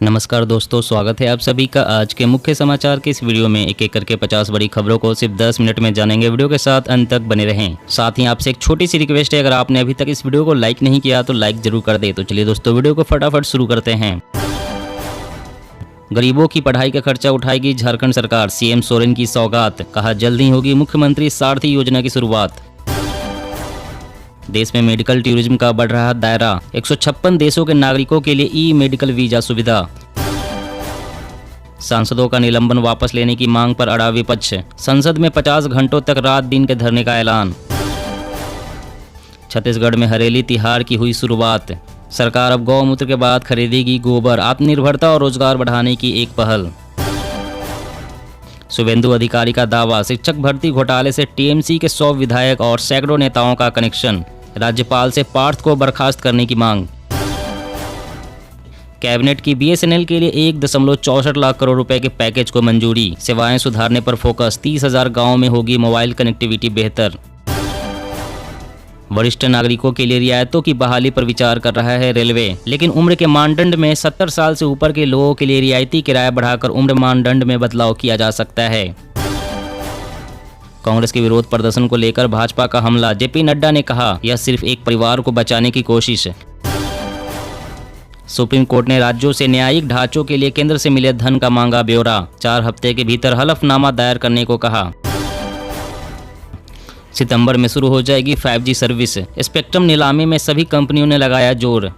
नमस्कार दोस्तों, स्वागत है आप सभी का आज के मुख्य समाचार के इस वीडियो में। एक एक करके 50 बड़ी खबरों को सिर्फ 10 मिनट में जानेंगे। वीडियो के साथ अंत तक बने रहें। साथ ही आपसे एक छोटी सी रिक्वेस्ट है, अगर आपने अभी तक इस वीडियो को लाइक नहीं किया तो लाइक जरूर कर दे। तो चलिए दोस्तों, वीडियो को फटाफट शुरू करते हैं। गरीबों की पढ़ाई का खर्चा उठाएगी झारखंड सरकार, सीएम सोरेन की सौगात। कहा जल्द ही होगी मुख्यमंत्री सारथी योजना की शुरुआत। देश में मेडिकल टूरिज्म का बढ़ रहा दायरा, 156 देशों के नागरिकों के लिए ई मेडिकल वीजा सुविधा। सांसदों का निलंबन वापस लेने की मांग पर अड़ा विपक्ष, संसद में 50 घंटों तक रात दिन के धरने का ऐलान। छत्तीसगढ़ में हरेली तिहार की हुई शुरुआत, सरकार अब गौमूत्र के बाद खरीदेगी गोबर, आत्मनिर्भरता और रोजगार बढ़ाने की एक पहल। शुभेंदु अधिकारी का दावा, शिक्षक भर्ती घोटाले से टीएमसी के 100 विधायक और सैकड़ों नेताओं का कनेक्शन। राज्यपाल से पार्थ को बर्खास्त करने की मांग। कैबिनेट की बीएसएनएल के लिए 1.64 लाख करोड़ रुपए के पैकेज को मंजूरी। सेवाएं सुधारने पर फोकस, 30,000 गांवों में होगी मोबाइल कनेक्टिविटी बेहतर। वरिष्ठ नागरिकों के लिए रियायतों की बहाली पर विचार कर रहा है रेलवे, लेकिन उम्र के मानदंड में 70 साल से ऊपर के लोगों के लिए रियायती किराया बढ़ाकर उम्र मानदंड में बदलाव किया जा सकता है। कांग्रेस के विरोध प्रदर्शन को लेकर भाजपा का हमला, जेपी नड्डा ने कहा यह सिर्फ एक परिवार को बचाने की कोशिश। सुप्रीम कोर्ट ने राज्यों से न्यायिक ढांचों के लिए केंद्र से मिले धन का मांगा ब्यौरा, 4 हफ्ते के भीतर हलफनामा दायर करने को कहा। सितंबर में शुरू हो जाएगी 5G सर्विस, स्पेक्ट्रम नीलामी में सभी कंपनियों ने लगाया जोर।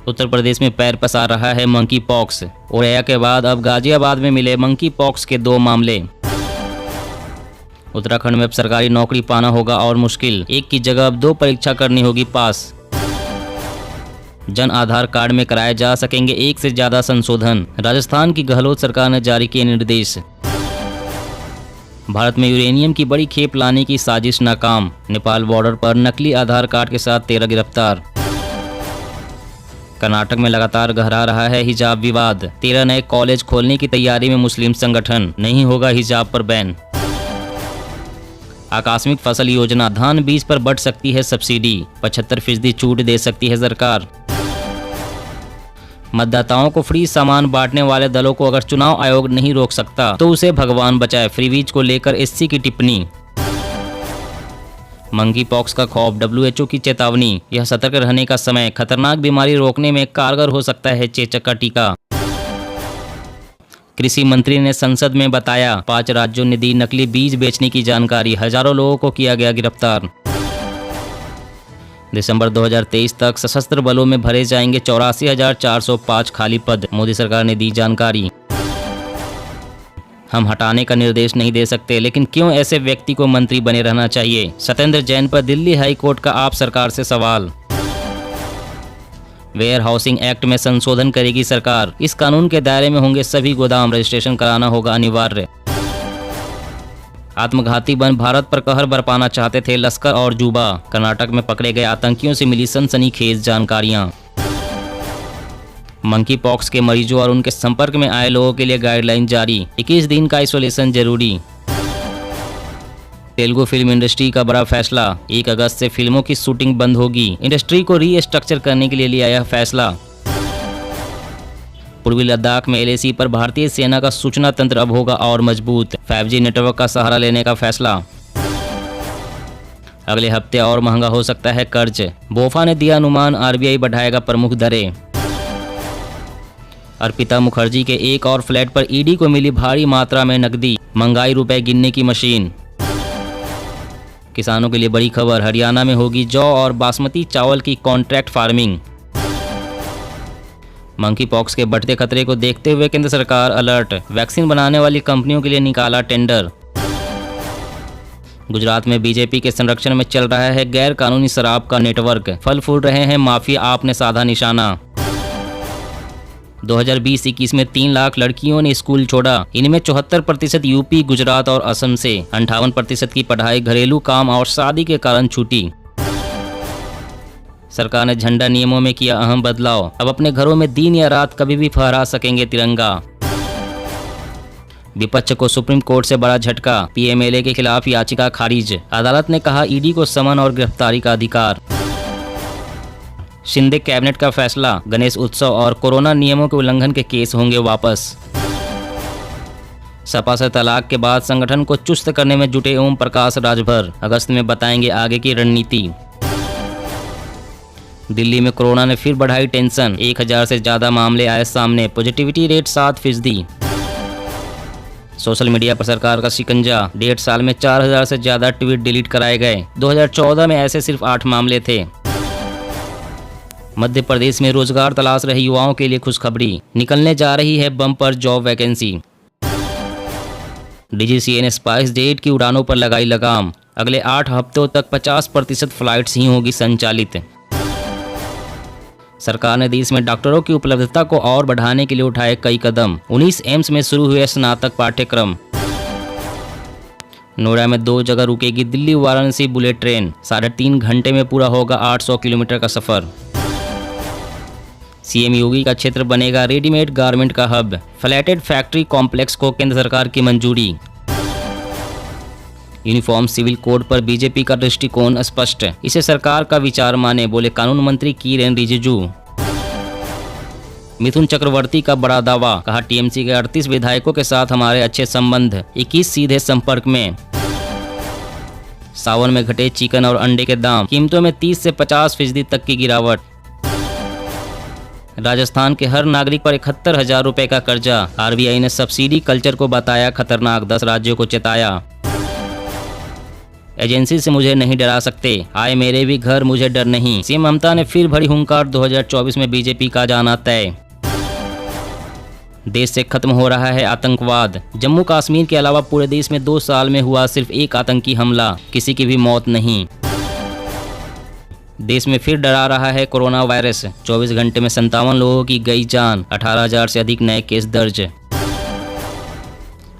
उत्तर प्रदेश में पैर पसार रहा है मंकी पॉक्स, औरैया के बाद अब गाजियाबाद में मिले मंकी पॉक्स के 2 मामले। उत्तराखंड में अब सरकारी नौकरी पाना होगा और मुश्किल, एक की जगह अब 2 परीक्षा करनी होगी पास। जन आधार कार्ड में कराए जा सकेंगे 1 से ज्यादा संशोधन, राजस्थान की गहलोत सरकार ने जारी किए निर्देश। भारत में यूरेनियम की बड़ी खेप लाने की साजिश नाकाम, नेपाल बॉर्डर पर नकली आधार कार्ड के साथ 13 गिरफ्तार। कर्नाटक में लगातार गहरा रहा है हिजाब विवाद, 13 नए कॉलेज खोलने की तैयारी में मुस्लिम संगठन, नहीं होगा हिजाब पर बैन। आकस्मिक फसल योजना, धान बीज पर बढ़ सकती है सब्सिडी, 75% छूट दे सकती है सरकार। मतदाताओं को फ्री सामान बांटने वाले दलों को अगर चुनाव आयोग नहीं रोक सकता तो उसे भगवान बचाए, फ्रीबीज को लेकर एससी की टिप्पणी। मंकी पॉक्स का खौफ, डब्ल्यूएचओ की चेतावनी, यह सतर्क रहने का समय, खतरनाक बीमारी रोकने में कारगर हो सकता है चेचक का टीका। कृषि मंत्री ने संसद में बताया 5 राज्यों ने दी नकली बीज बेचने की जानकारी, हजारों लोगों को किया गया गिरफ्तार। दिसंबर 2023 तक सशस्त्र बलों में भरे जाएंगे 84,405 खाली पद, मोदी सरकार ने दी जानकारी। हम हटाने का निर्देश नहीं दे सकते, लेकिन क्यों ऐसे व्यक्ति को मंत्री बने रहना चाहिए, सत्येंद्र जैन पर दिल्ली हाई कोर्ट का आप सरकार से सवाल। वेयर हाउसिंग एक्ट में संशोधन करेगी सरकार, इस कानून के दायरे में होंगे सभी गोदाम, रजिस्ट्रेशन कराना होगा अनिवार्य। आत्मघाती बम भारत पर कहर बरपाना चाहते थे लश्कर और जुबा, कर्नाटक में पकड़े गए आतंकियों से मिली सनसनीखेज जानकारियां। मंकी पॉक्स के मरीजों और उनके संपर्क में आए लोगों के लिए गाइडलाइन जारी, 21 दिन का आइसोलेशन जरूरी। तेलुगु फिल्म इंडस्ट्री का बड़ा फैसला, 1 अगस्त से फिल्मों की शूटिंग बंद होगी, इंडस्ट्री को रीस्ट्रक्चर करने के लिए लिया यह फैसला। पूर्वी लद्दाख में एलएसी पर भारतीय सेना का सूचना तंत्र अब होगा और मजबूत, 5G नेटवर्क का सहारा लेने का फैसला। अगले हफ्ते और महंगा हो सकता है कर्ज, बोफा ने दिया अनुमान, आरबीआई बढ़ाएगा प्रमुख दरें। अर्पिता मुखर्जी के एक और फ्लैट पर ईडी को मिली भारी मात्रा में नकदी, महंगाई रुपए गिनने की मशीन। किसानों के लिए बड़ी खबर, हरियाणा में होगी जौ और बासमती चावल की कॉन्ट्रैक्ट फार्मिंग। मंकी पॉक्स के बढ़ते खतरे को देखते हुए केंद्र सरकार अलर्ट, वैक्सीन बनाने वाली कंपनियों के लिए निकाला टेंडर। गुजरात में बीजेपी के संरक्षण में चल रहा है गैर कानूनी शराब का नेटवर्क, फल फूल रहे हैं माफिया, आपने साधा निशाना। 2020-21 में 3 लाख लड़कियों ने स्कूल छोड़ा, इनमें 74% यूपी, गुजरात और असम से। 58% की पढ़ाई घरेलू काम और शादी के कारण छूटी। सरकार ने झंडा नियमों में किया अहम बदलाव, अब अपने घरों में दिन या रात कभी भी फहरा सकेंगे तिरंगा। विपक्ष को सुप्रीम कोर्ट से बड़ा झटका, पीएमएलए के खिलाफ याचिका खारिज, अदालत ने कहा ईडी को समन और गिरफ्तारी का अधिकार। शिंदे कैबिनेट का फैसला, गणेश उत्सव और कोरोना नियमों के उल्लंघन के केस होंगे वापस। सपा से तलाक के बाद संगठन को चुस्त करने में जुटे ओम प्रकाश राजभर, अगस्त में बताएंगे आगे की रणनीति। दिल्ली में कोरोना ने फिर बढ़ाई टेंशन, 1000 से ज्यादा मामले आए सामने, पॉजिटिविटी रेट 7%। सोशल मीडिया पर सरकार का शिकंजा, 1.5 साल में 4000 से ज्यादा ट्वीट डिलीट कराए गए। 2014 में ऐसे सिर्फ 8 मामले थे। मध्य प्रदेश में रोजगार तलाश रहे युवाओं के लिए खुशखबरी, निकलने जा रही है बम्पर जॉब वैकेंसी। डीजीसीए ने स्पाइस जेट की उड़ानों पर लगाई लगाम, अगले 8 हफ्तों तक 50% फ्लाइट्स ही होगी संचालित। सरकार ने देश में डॉक्टरों की उपलब्धता को और बढ़ाने के लिए उठाए कई कदम, 19 एम्स में शुरू हुए स्नातक पाठ्यक्रम। नोएडा में 2 जगह रुकेगी दिल्ली वाराणसी बुलेट ट्रेन, 3.5 घंटे में पूरा होगा 800 किलोमीटर का सफर। सीएम योगी का क्षेत्र बनेगा रेडीमेड गारमेंट का हब, फ्लैटेड फैक्ट्री कॉम्प्लेक्स को केंद्र सरकार की मंजूरी। यूनिफॉर्म सिविल कोड पर बीजेपी का दृष्टिकोण स्पष्ट, इसे सरकार का विचार माने, बोले कानून मंत्री किरेन रिजिजू। मिथुन चक्रवर्ती का बड़ा दावा, कहा टीएमसी के 38 विधायकों के साथ हमारे अच्छे संबंध, 21 सीधे संपर्क में। सावन में घटे चिकन और अंडे के दाम, कीमतों में 30 से 50% तक की गिरावट। राजस्थान के हर नागरिक पर 71,000 रुपए का कर्जा, आरबीआई ने सब्सिडी कल्चर को बताया खतरनाक, 10 राज्यों को चेताया। एजेंसी से मुझे नहीं डरा सकते, आए मेरे भी घर मुझे डर नहीं, सीएम ममता ने फिर भरी हुंकार, 2024 में बीजेपी का जाना तय। देश से खत्म हो रहा है आतंकवाद, जम्मू कश्मीर के अलावा पूरे देश में 2 साल में हुआ सिर्फ 1 आतंकी हमला, किसी की भी मौत नहीं। देश में फिर डरा रहा है कोरोना वायरस, 24 घंटे में 57 लोगों की गई जान, 18,000 से अधिक नए केस दर्ज।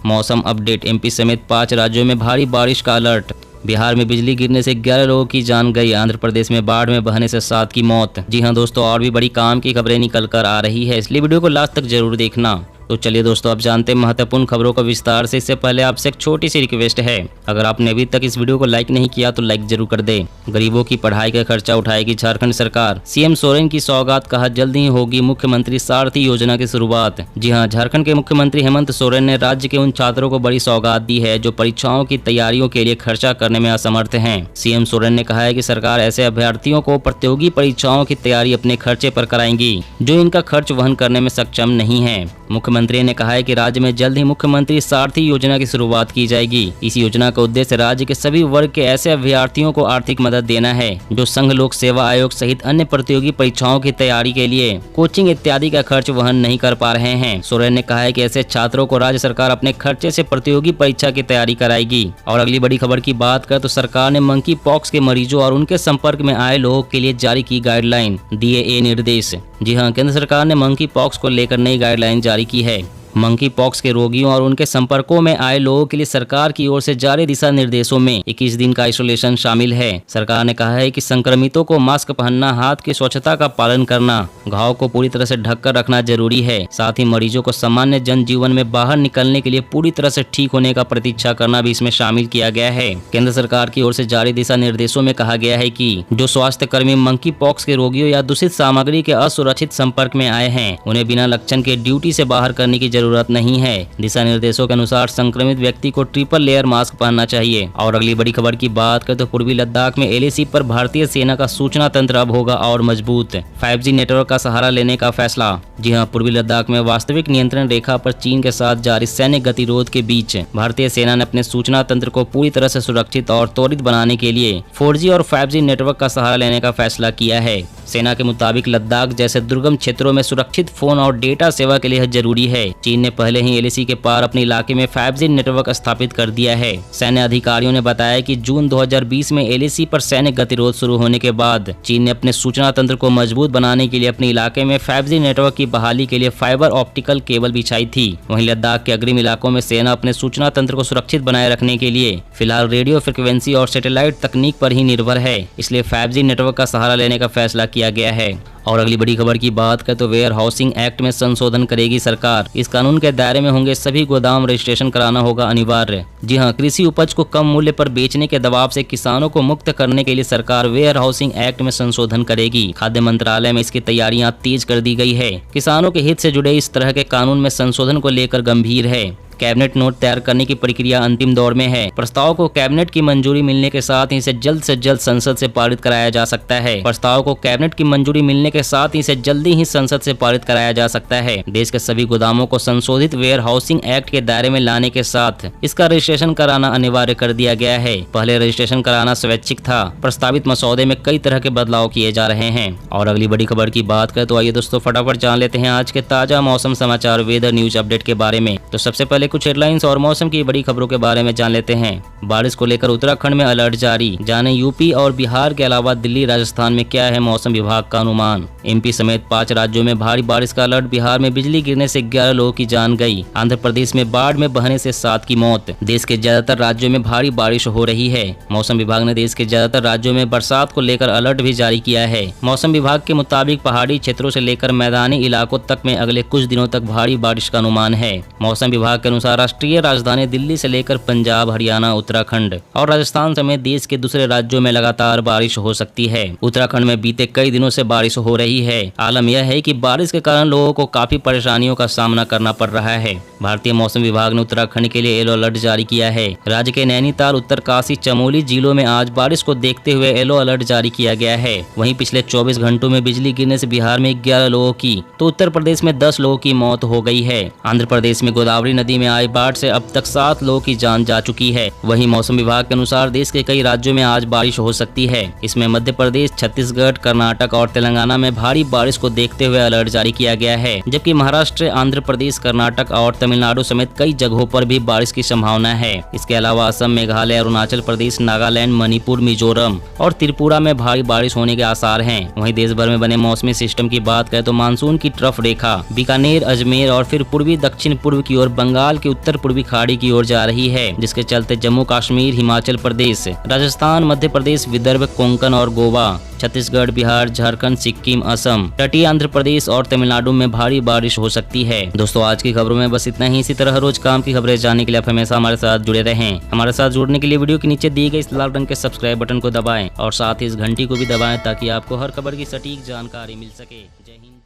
मौसम अपडेट, एमपी समेत 5 राज्यों में भारी बारिश का अलर्ट। बिहार में बिजली गिरने से 11 लोगों की जान गई, आंध्र प्रदेश में बाढ़ में बहने से 7 की मौत। जी हां दोस्तों, और भी बड़ी काम की खबरें निकल कर आ रही है, इसलिए वीडियो को लास्ट तक जरूर देखना। तो चलिए दोस्तों, अब जानते हैं महत्वपूर्ण खबरों को विस्तार से। इससे पहले आपसे एक छोटी सी रिक्वेस्ट है, अगर आपने अभी तक इस वीडियो को लाइक नहीं किया तो लाइक जरूर कर दे। गरीबों की पढ़ाई का खर्चा उठाएगी झारखंड सरकार, सीएम सोरेन की सौगात, कहा जल्द ही होगी मुख्यमंत्री सारथी योजना की शुरुआत। जी हां, झारखंड के मुख्यमंत्री हेमंत सोरेन ने राज्य के उन छात्रों को बड़ी सौगात दी है जो परीक्षाओं की तैयारियों के लिए खर्चा करने में असमर्थ हैं। सीएम सोरेन ने कहा है कि सरकार ऐसे अभ्यर्थियों को प्रतियोगी परीक्षाओं की तैयारी अपने खर्चे पर कराएंगी जो इनका खर्च वहन करने में सक्षम नहीं है। मुख्यमंत्री ने कहा है कि राज्य में जल्द ही मुख्यमंत्री सारथी योजना की शुरुआत की जाएगी। इस योजना का उद्देश्य राज्य के सभी वर्ग के ऐसे अभ्यर्थियों को आर्थिक मदद देना है जो संघ लोक सेवा आयोग सहित अन्य प्रतियोगी परीक्षाओं की तैयारी के लिए कोचिंग इत्यादि का खर्च वहन नहीं कर पा रहे हैं। सोरेन ने कहा है कि ऐसे छात्रों को राज्य सरकार अपने खर्चे से प्रतियोगी परीक्षा की तैयारी कराएगी। और अगली बड़ी खबर की बात करें तो सरकार ने मंकी पॉक्स के मरीजों और उनके संपर्क में आए लोगों के लिए जारी की गाइडलाइन, दिए ये निर्देश। जी हाँ, केंद्र सरकार ने मंकी पॉक्स को लेकर नई गाइडलाइन जारी की है। मंकी पॉक्स के रोगियों और उनके संपर्कों में आए लोगों के लिए सरकार की ओर से जारी दिशा निर्देशों में 21 दिन का आइसोलेशन शामिल है। सरकार ने कहा है कि संक्रमितों को मास्क पहनना, हाथ की स्वच्छता का पालन करना, घाव को पूरी तरह से ढककर रखना जरूरी है। साथ ही मरीजों को सामान्य जनजीवन में बाहर निकलने के लिए पूरी तरह से ठीक होने का प्रतीक्षा करना भी इसमें शामिल किया गया है। केंद्र सरकार की ओर से जारी दिशा निर्देशों में कहा गया है कि जो स्वास्थ्य कर्मी मंकी पॉक्स के रोगियों या दूषित सामग्री के असुरक्षित संपर्क में आए हैं, उन्हें बिना लक्षण के ड्यूटी से बाहर करने की जरूरत नहीं है। दिशा निर्देशों के अनुसार संक्रमित व्यक्ति को ट्रिपल लेयर मास्क पहनना चाहिए। और अगली बड़ी खबर की बात करें तो पूर्वी लद्दाख में एलएसी पर भारतीय सेना का सूचना तंत्र अब होगा और मजबूत, 5G नेटवर्क का सहारा लेने का फैसला। जी हां, पूर्वी लद्दाख में वास्तविक नियंत्रण रेखा पर चीन के साथ जारी सैन्य गतिरोध के बीच भारतीय सेना ने अपने सूचना तंत्र को पूरी तरह से सुरक्षित और त्वरित बनाने के लिए 4G और 5G नेटवर्क का सहारा लेने का फैसला किया है। सेना के मुताबिक लद्दाख जैसे दुर्गम क्षेत्रों में सुरक्षित फोन और डेटा सेवा के लिए जरूरी है। चीन ने पहले ही एलएसी के पार अपने इलाके में 5G नेटवर्क स्थापित कर दिया है। सैन्य अधिकारियों ने बताया कि जून 2020 में एलएसी पर सैन्य गतिरोध शुरू होने के बाद चीन ने अपने सूचना तंत्र को मजबूत बनाने के लिए अपने इलाके में 5G नेटवर्क की बहाली के लिए फाइबर ऑप्टिकल केबल बिछाई थी। वहीं लद्दाख के अग्रिम इलाकों में सेना अपने सूचना तंत्र को सुरक्षित बनाए रखने के लिए फिलहाल रेडियो फ्रिक्वेंसी और सैटेलाइट तकनीक पर ही निर्भर है, इसलिए 5G नेटवर्क का सहारा लेने का फैसला किया गया है। और अगली बड़ी खबर की बात करें तो वेयर हाउसिंग एक्ट में संशोधन करेगी सरकार। इसका कानून के दायरे में होंगे सभी गोदाम रजिस्ट्रेशन कराना होगा अनिवार्य। जी हां, कृषि उपज को कम मूल्य पर बेचने के दबाव से किसानों को मुक्त करने के लिए सरकार वेयर हाउसिंग एक्ट में संशोधन करेगी। खाद्य मंत्रालय में इसकी तैयारियां तेज कर दी गई है। किसानों के हित से जुड़े इस तरह के कानून में संशोधन को लेकर गंभीर है। कैबिनेट नोट तैयार करने की प्रक्रिया अंतिम दौर में है। प्रस्ताव को कैबिनेट की मंजूरी मिलने के साथ ही इसे जल्द से जल्द संसद से पारित कराया जा सकता है। प्रस्ताव को कैबिनेट की मंजूरी मिलने के साथ ही इसे जल्दी ही संसद से पारित कराया जा सकता है। देश के सभी गोदामों को संशोधित वेयर हाउसिंग एक्ट के दायरे में लाने के साथ इसका रजिस्ट्रेशन कराना अनिवार्य कर दिया गया है। पहले रजिस्ट्रेशन कराना स्वैच्छिक था। प्रस्तावित मसौदे में कई तरह के बदलाव किए जा रहे हैं। और अगली बड़ी खबर की बात करें तो आइए दोस्तों फटाफट जान लेते हैं आज के ताजा मौसम समाचार वेदर न्यूज अपडेट के बारे में। तो सबसे पहले कुछ हेडलाइंस और मौसम की बड़ी खबरों के बारे में जान लेते हैं। बारिश को लेकर उत्तराखंड में अलर्ट जारी। जाने यूपी और बिहार के अलावा दिल्ली राजस्थान में क्या है मौसम विभाग का अनुमान। एमपी समेत 5 राज्यों में भारी बारिश का अलर्ट। बिहार में बिजली गिरने से 11 लोगों की जान गई। आंध्र प्रदेश में बाढ़ में बहने से 7 की मौत। देश के ज्यादातर राज्यों में भारी बारिश हो रही है। मौसम विभाग ने देश के ज्यादातर राज्यों में बरसात को लेकर अलर्ट भी जारी किया है। मौसम विभाग के मुताबिक पहाड़ी क्षेत्रों से लेकर मैदानी इलाकों तक में अगले कुछ दिनों तक भारी बारिश का अनुमान है। मौसम विभाग के अनुसार राष्ट्रीय राजधानी दिल्ली से लेकर पंजाब, हरियाणा, उत्तराखंड और राजस्थान समेत देश के दूसरे राज्यों में लगातार बारिश हो सकती है। उत्तराखंड में बीते कई दिनों से बारिश हो रही है। आलम यह है कि बारिश के कारण लोगों को काफी परेशानियों का सामना करना पड़ रहा है। भारतीय मौसम विभाग ने उत्तराखंड के लिए येलो अलर्ट जारी किया है। राज्य के नैनीताल, उत्तरकाशी, चमोली जिलों में आज बारिश को देखते हुए येलो अलर्ट जारी किया गया है। वहीं पिछले 24 घंटों में बिजली गिरने से बिहार में 11 लोगों की तो उत्तर प्रदेश में 10 लोगों की मौत हो गई है। आंध्र प्रदेश में गोदावरी नदी में आई बाढ़ से अब तक 7 लोगों की जान जा चुकी है। वहीं मौसम विभाग के अनुसार देश के कई राज्यों में आज बारिश हो सकती है। इसमें मध्य प्रदेश, छत्तीसगढ़, कर्नाटक और तेलंगाना में भारी बारिश को देखते हुए अलर्ट जारी किया गया है। जबकि महाराष्ट्र, आंध्र प्रदेश, कर्नाटक और तमिलनाडु समेत कई जगहों पर भी बारिश की संभावना है। इसके अलावा असम, मेघालय, अरुणाचल प्रदेश, नागालैंड, मणिपुर, मिजोरम और त्रिपुरा में भारी बारिश होने के आसार हैं। वहीं देश भर में बने मौसमी सिस्टम की बात करें तो मानसून की ट्रफ रेखा बीकानेर, अजमेर और फिर पूर्वी दक्षिण पूर्व की ओर बंगाल की उत्तर पूर्वी खाड़ी की ओर जा रही है, जिसके चलते जम्मू कश्मीर, हिमाचल प्रदेश, राजस्थान, मध्य प्रदेश, विदर्भ, कोंकण और गोवा, छत्तीसगढ़, बिहार, झारखंड, सिक्किम, असम, तटीय आंध्र प्रदेश और तमिलनाडु में भारी बारिश हो सकती है। दोस्तों आज की खबरों में बस इतना ही। इसी तरह रोज काम की खबरें जानने के लिए आप हमेशा हमारे साथ जुड़े रहें। हमारे साथ जुड़ने के लिए वीडियो के नीचे दिए गए इस लाल रंग के सब्सक्राइब बटन को दबाएं और साथ ही इस घंटी को भी दबाएं ताकि आपको हर खबर की सटीक जानकारी मिल सके। जय हिंद।